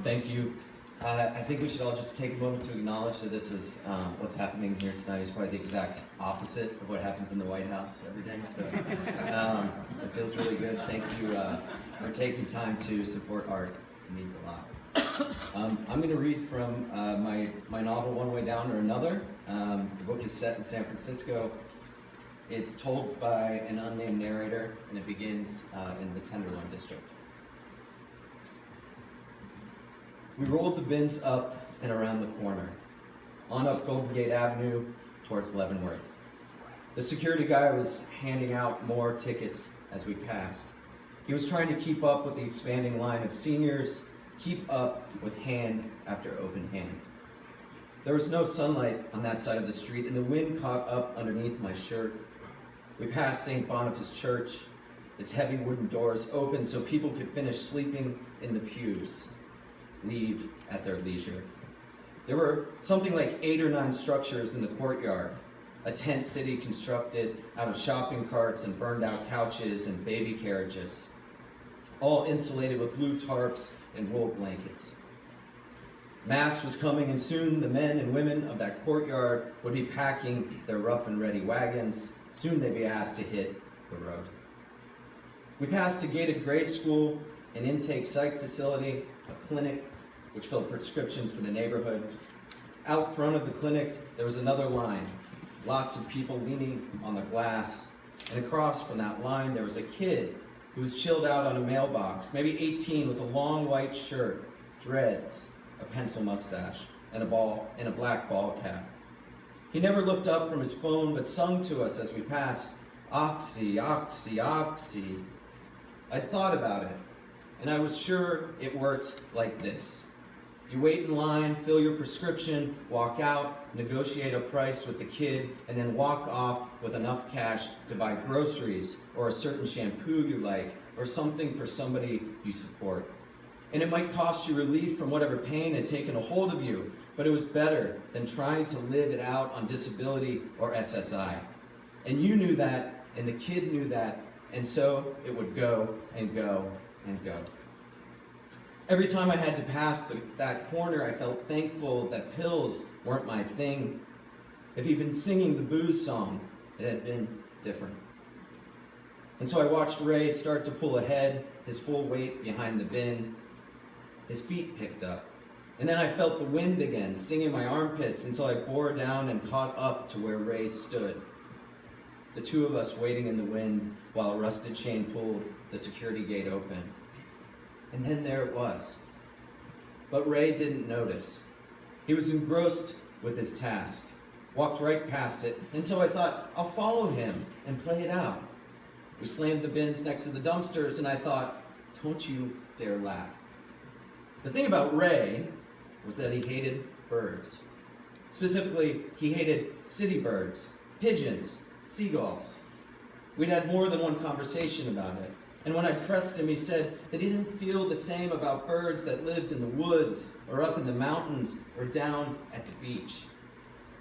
Thank you. I think we should all just take a moment to acknowledge that this is what's happening here tonight is probably the exact opposite of what happens in the White House every day. So it feels really good. Thank you for taking time to support art. It means a lot. I'm going to read from my novel, One Way Down or Another. The book is set in San Francisco. It's told by an unnamed narrator, and it begins in the Tenderloin district. We rolled the bins up and around the corner, on up Golden Gate Avenue towards Leavenworth. The security guy was handing out more tickets as we passed. He was trying to keep up with the expanding line of seniors, keep up with hand after open hand. There was no sunlight on that side of the street, and the wind caught up underneath my shirt. We passed St. Boniface Church, its heavy wooden doors open so people could finish sleeping in the pews, leave at their leisure. There were something like 8 or 9 structures in the courtyard, a tent city constructed out of shopping carts and burned out couches and baby carriages, all insulated with blue tarps and wool blankets. Mass was coming, and soon the men and women of that courtyard would be packing their rough and ready wagons. Soon they'd be asked to hit the road. We passed a gated grade school, an intake psych facility, a clinic which filled prescriptions for the neighborhood. Out front of the clinic, there was another line, lots of people leaning on the glass. And across from that line, there was a kid who was chilled out on a mailbox, maybe 18, with a long white shirt, dreads, a pencil mustache, and a black ball cap. He never looked up from his phone, but sung to us as we passed, "Oxy, oxy, oxy." I'd thought about it, and I was sure it worked like this. You wait in line, fill your prescription, walk out, negotiate a price with the kid, and then walk off with enough cash to buy groceries or a certain shampoo you like or something for somebody you support. And it might cost you relief from whatever pain had taken a hold of you, but it was better than trying to live it out on disability or SSI. And you knew that, and the kid knew that, and so it would go and go and go. Every time I had to pass that corner, I felt thankful that pills weren't my thing. If he'd been singing the booze song, it had been different. And so I watched Ray start to pull ahead, his full weight behind the bin. His feet picked up. And then I felt the wind again, stinging my armpits until I bore down and caught up to where Ray stood. The two of us waiting in the wind while a rusted chain pulled the security gate open. And then there it was. But Ray didn't notice. He was engrossed with his task, walked right past it, and so I thought, I'll follow him and play it out. We slammed the bins next to the dumpsters, and I thought, don't you dare laugh. The thing about Ray was that he hated birds. Specifically, he hated city birds, pigeons, seagulls. We'd had more than one conversation about it. And when I pressed him, he said that he didn't feel the same about birds that lived in the woods or up in the mountains or down at the beach.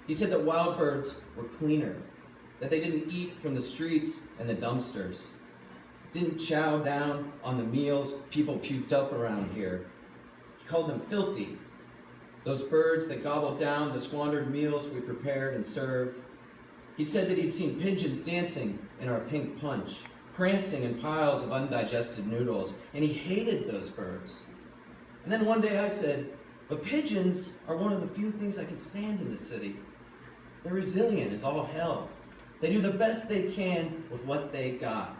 He said that wild birds were cleaner, that they didn't eat from the streets and the dumpsters, didn't chow down on the meals people puked up around here. He called them filthy, those birds that gobbled down the squandered meals we prepared and served. He said that he'd seen pigeons dancing in our pink punch, prancing in piles of undigested noodles, and he hated those birds. And then one day I said, but pigeons are one of the few things I can stand in the city. They're resilient as all hell. They do the best they can with what they got.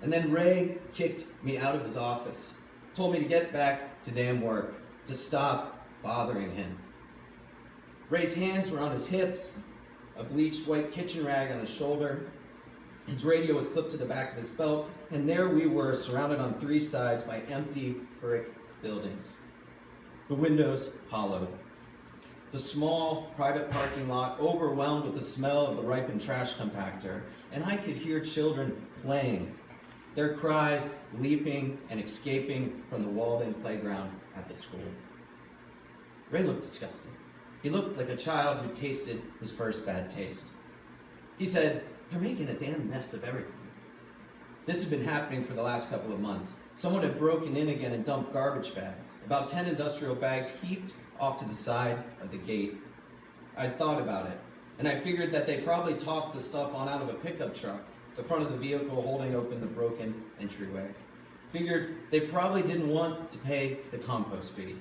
And then Ray kicked me out of his office, told me to get back to damn work, to stop bothering him. Ray's hands were on his hips, a bleached white kitchen rag on his shoulder. His radio was clipped to the back of his belt, and there we were, surrounded on 3 sides by empty brick buildings. The windows hollowed. The small private parking lot overwhelmed with the smell of the ripened trash compactor, and I could hear children playing, their cries leaping and escaping from the walled-in playground at the school. Ray looked disgusted. He looked like a child who tasted his first bad taste. He said, "They're making a damn mess of everything." This had been happening for the last couple of months. Someone had broken in again and dumped garbage bags, about 10 industrial bags heaped off to the side of the gate. I'd thought about it, and I figured that they probably tossed the stuff on out of a pickup truck, the front of the vehicle holding open the broken entryway. Figured they probably didn't want to pay the compost fee.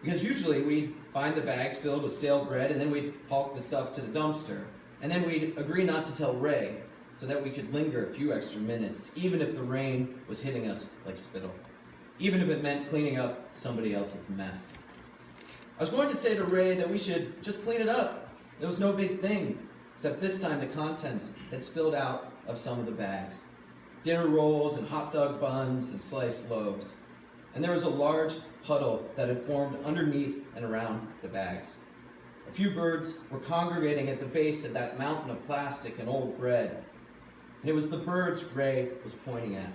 Because usually we'd find the bags filled with stale bread and then we'd haul the stuff to the dumpster. And then we'd agree not to tell Ray so that we could linger a few extra minutes, even if the rain was hitting us like spittle. Even if it meant cleaning up somebody else's mess. I was going to say to Ray that we should just clean it up. It was no big thing, except this time the contents had spilled out of some of the bags. Dinner rolls and hot dog buns and sliced loaves. And there was a large puddle that had formed underneath and around the bags. A few birds were congregating at the base of that mountain of plastic and old bread. And it was the birds Ray was pointing at.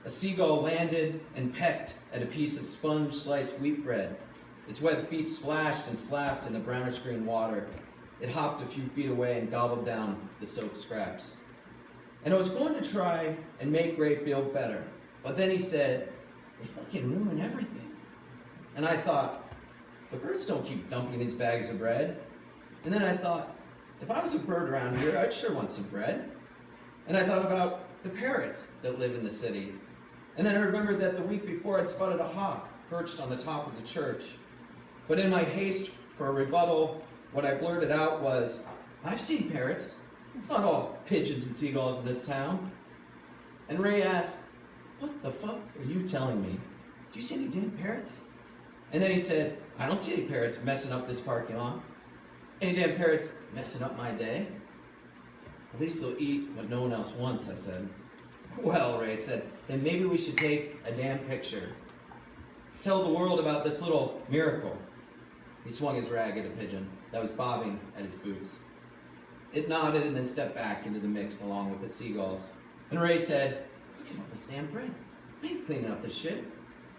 A seagull landed and pecked at a piece of sponge-sliced wheat bread. Its web feet splashed and slapped in the brownish-green water. It hopped a few feet away and gobbled down the soaked scraps. And I was going to try and make Ray feel better, but then he said, "They fucking ruin everything." And I thought, the birds don't keep dumping these bags of bread. And then I thought, if I was a bird around here, I'd sure want some bread. And I thought about the parrots that live in the city. And then I remembered that the week before I'd spotted a hawk perched on the top of the church. But in my haste for a rebuttal, what I blurted out was, "I've seen parrots. It's not all pigeons and seagulls in this town." And Ray asked, "What the fuck are you telling me? Do you see any damn parrots?" And then he said, "I don't see any parrots messing up this parking lot. Any damn parrots messing up my day?" "At least they'll eat what no one else wants," I said. "Well," Ray said, "then maybe we should take a damn picture. Tell the world about this little miracle." He swung his rag at a pigeon that was bobbing at his boots. It nodded and then stepped back into the mix along with the seagulls. And Ray said, "Look at all this damn bread. I ain't cleaning up this shit."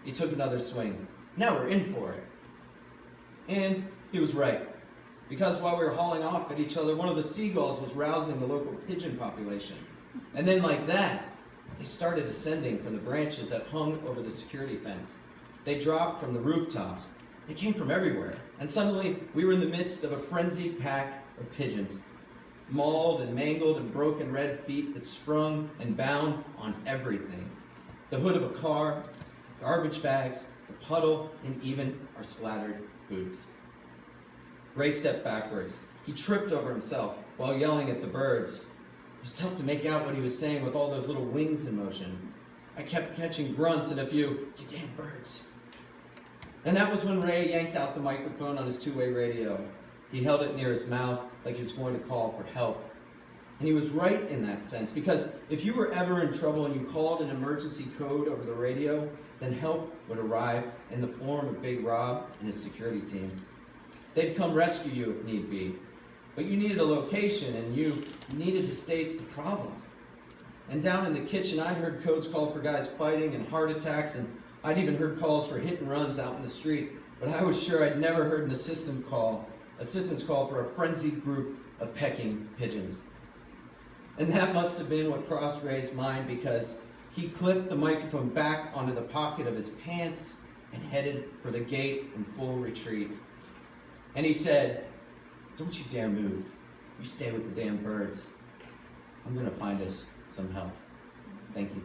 He took another swing. "Now we're in for it." And he was right. Because while we were hauling off at each other, one of the seagulls was rousing the local pigeon population. And then like that, they started descending from the branches that hung over the security fence. They dropped from the rooftops. They came from everywhere. And suddenly, we were in the midst of a frenzied pack of pigeons. Mauled and mangled and broken red feet that sprung and bound on everything. The hood of a car, garbage bags, the puddle, and even our splattered boots. Ray stepped backwards. He tripped over himself while yelling at the birds. It was tough to make out what he was saying with all those little wings in motion. I kept catching grunts and a few, "You damn birds." And that was when Ray yanked out the microphone on his two-way radio. He held it near his mouth like he was going to call for help. And he was right in that sense, because if you were ever in trouble and you called an emergency code over the radio, then help would arrive in the form of Big Rob and his security team. They'd come rescue you if need be. But you needed a location and you needed to state the problem. And down in the kitchen, I'd heard codes called for guys fighting and heart attacks, and I'd even heard calls for hit and runs out in the street. But I was sure I'd never heard an assistance call for a frenzied group of pecking pigeons. And that must have been what crossed Ray's mind, because he clipped the microphone back onto the pocket of his pants and headed for the gate in full retreat. And he said, "Don't you dare move. You stay with the damn birds. I'm going to find us some help. Thank you."